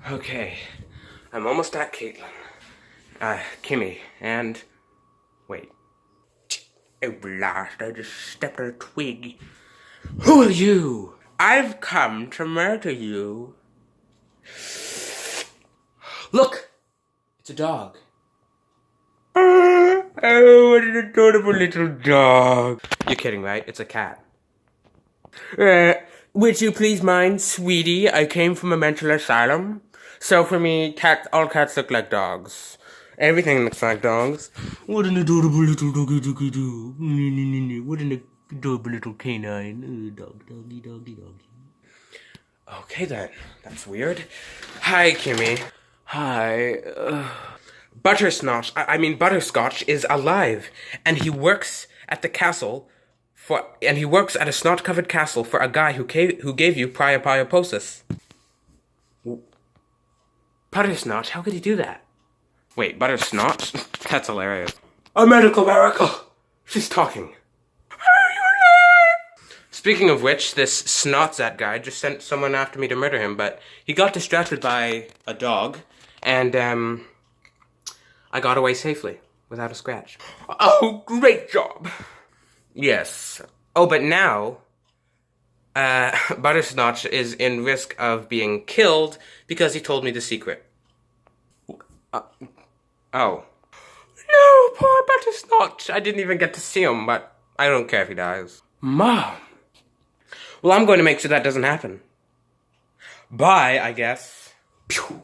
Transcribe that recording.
Okay, I'm almost at Caitlin. Kimmy, and... Wait. Oh, blast, I just stepped on a twig. Who are you? I've come to murder you. Look! It's a dog. Oh, what an adorable little dog. You're kidding, right? It's a cat. Would you please mind, sweetie? I came from a mental asylum. So for me, all cats look like dogs. Everything looks like dogs. What an adorable little doggy doggy doo. What an adorable little canine. Doggy doggy doggy. Okay then, that's weird. Hi, Kimmy. Hi. Butterscotch is alive, and he works at the castle he works at a snot-covered castle for a guy who gave you priaposis. Buttersnot? How could he do that? Wait, Buttersnot? That's hilarious. A medical miracle! She's talking. Are you alive? Speaking of which, this Snotzat guy just sent someone after me to murder him, but he got distracted by a dog, and, I got away safely, without a scratch. Oh, great job! Yes. Oh, but now, Buttersnotch is in risk of being killed because he told me the secret. Oh. No, poor Buttersnotch! I didn't even get to see him, but I don't care if he dies. Mom! Well, I'm going to make sure that doesn't happen. Bye, I guess. Pew.